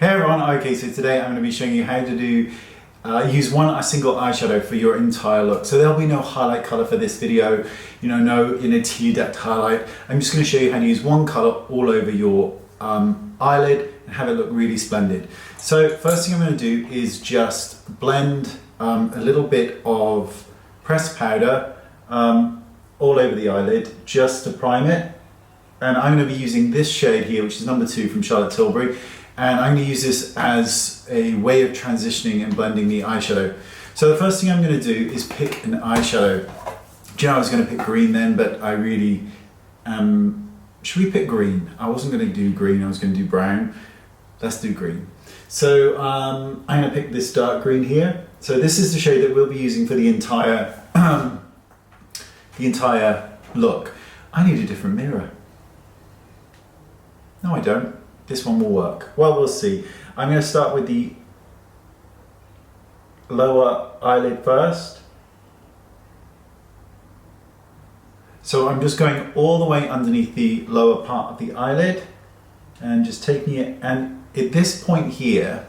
Hey everyone, okay, so today I'm going to be showing you how to do use a single eyeshadow for your entire look. So there'll be no highlight color for this video, no tear duct highlight. I'm just going to show you how to use one color all over your eyelid and have it look really splendid. So first thing I'm going to do is just blend a little bit of pressed powder all over the eyelid just to prime it. And I'm going to be using this shade here, which is number 2 from Tilbury. And I'm going to use this as a way of transitioning and blending the eyeshadow. So the first thing I'm going to do is pick an eyeshadow. Do you know I was going to pick green then, but I really, should we pick green? I wasn't going to do green, I was going to do brown. Let's do green. So I'm going to pick this dark green here. So this is the shade that we'll be using for the entire, look. I need a different mirror. No, I don't. This one will work. Well, we'll see. I'm going to start with the lower eyelid first. So I'm just going all the way underneath the lower part of the eyelid and just taking it, and at this point here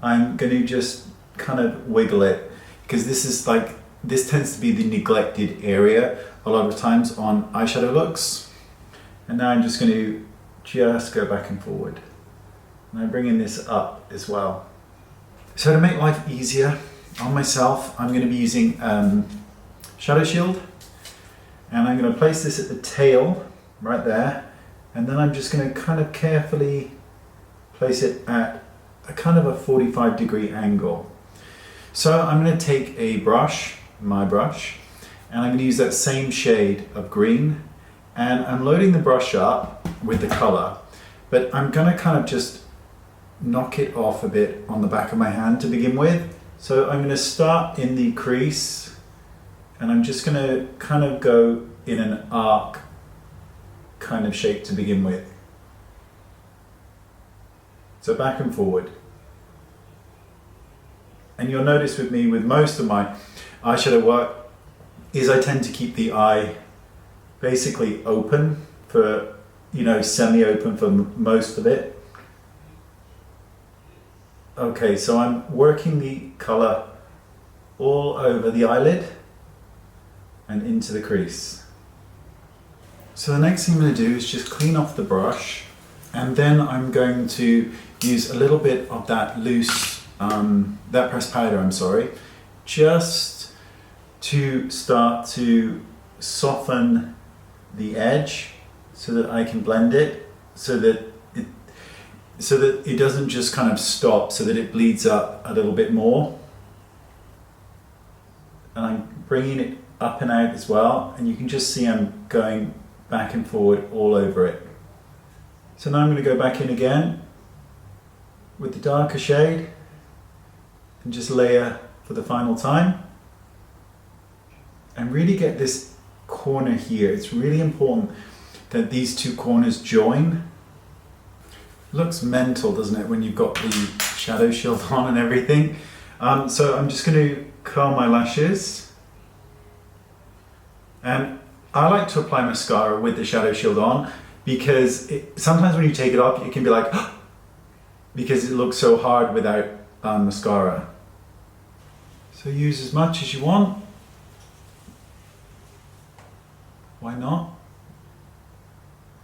I'm going to just kind of wiggle it, because this tends to be the neglected area a lot of times on eyeshadow looks. And now I'm just going to just go back and forward, and I'm bringing this up as well. So to make life easier on myself, I'm going to be using Shadow Shield, and I'm going to place this at the tail right there, and then I'm just going to kind of carefully place it at a kind of a 45-degree angle. So I'm going to take a brush, my brush, and I'm going to use that same shade of green, and I'm loading the brush up with the color, but I'm going to kind of just knock it off a bit on the back of my hand to begin with. So I'm going to start in the crease, and I'm just going to kind of go in an arc kind of shape to begin with. So back and forward. And you'll notice with me, with most of my eyeshadow work, is I tend to keep the eye basically open for, semi-open for most of it. Okay, so I'm working the color all over the eyelid and into the crease. So the next thing I'm going to do is just clean off the brush, and then I'm going to use a little bit of that loose, that pressed powder, just to start to soften the edge so that I can blend it, so that it doesn't just kind of stop, so that it bleeds up a little bit more. And I'm bringing it up and out as well, and you can just see I'm going back and forward all over it. So now I'm going to go back in again with the darker shade and just layer for the final time, and really get this corner here. It's really important that these two corners join. Looks mental, doesn't it, when you've got the Shadow Shield on and everything. So I'm just going to curl my lashes, and I like to apply mascara with the Shadow Shield on, because sometimes when you take it off it can be like because it looks so hard without mascara. So use as much as you want. Why not?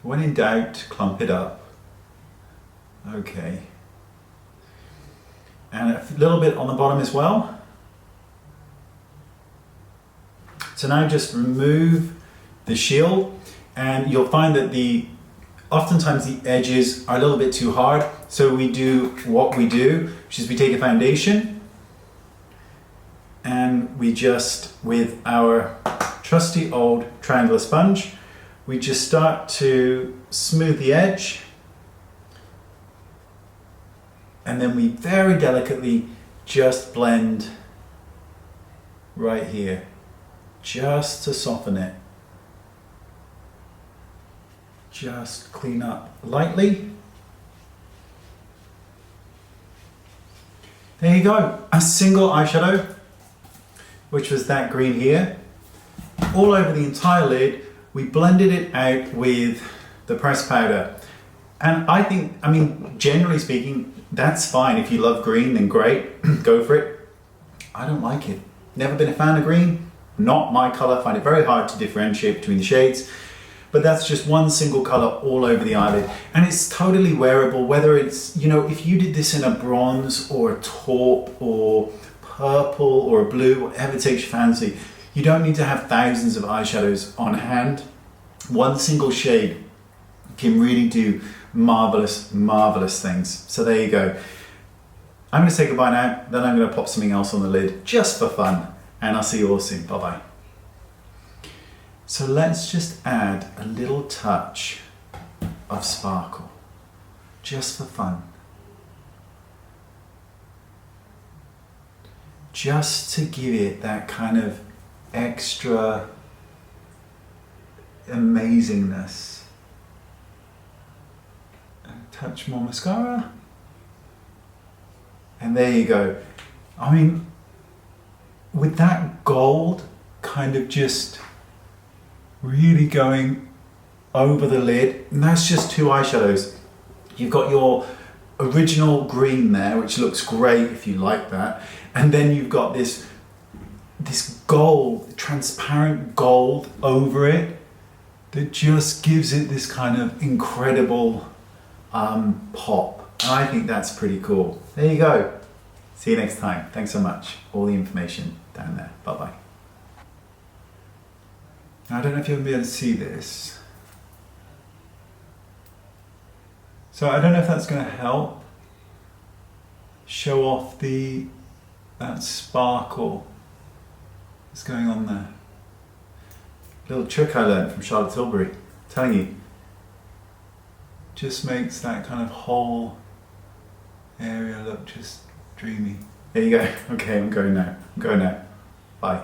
When in doubt, clump it up. Okay. And a little bit on the bottom as well. So now just remove the shield, and you'll find that oftentimes the edges are a little bit too hard. So we do what we do, which is we take a foundation, and we just, with our trusty old triangular sponge, we just start to smooth the edge, and then we very delicately just blend right here, just to soften it. Just clean up lightly. There you go, a single eyeshadow, which was that green here, all over the entire lid. We blended it out with the pressed powder. And I think, generally speaking, That's fine. If you love green, then great, go for it. I don't like it. Never been a fan of green. Not my color. Find it very hard to differentiate between the shades. But that's just one single color all over the eyelid. And it's totally wearable, whether it's, you know, if you did this in a bronze or a taupe or purple or a blue, whatever takes your fancy, you don't need to have thousands of eyeshadows on hand. One single shade can really do marvelous, marvelous things. So there you go. I'm going to say goodbye now, then I'm going to pop something else on the lid just for fun. And I'll see you all soon. Bye-bye. So let's just add a little touch of sparkle, just for fun. Just to give it that kind of extra amazingness. A touch more mascara. And there you go. I mean, with that gold kind of just really going over the lid, and that's just two eyeshadows. You've got your original green there, which looks great if you like that, and then you've got this gold, transparent gold over it that just gives it this kind of incredible pop. And I think that's pretty cool. There you go. See you next time. Thanks so much. All the information down there. Bye-bye. Now, I don't know if you'll be able to see this. So I don't know if that's going to help show off that sparkle that's going on there. Little trick I learned from Charlotte Tilbury. I'm telling you, just makes that kind of whole area look just dreamy. There you go. Okay, I'm going now. Bye.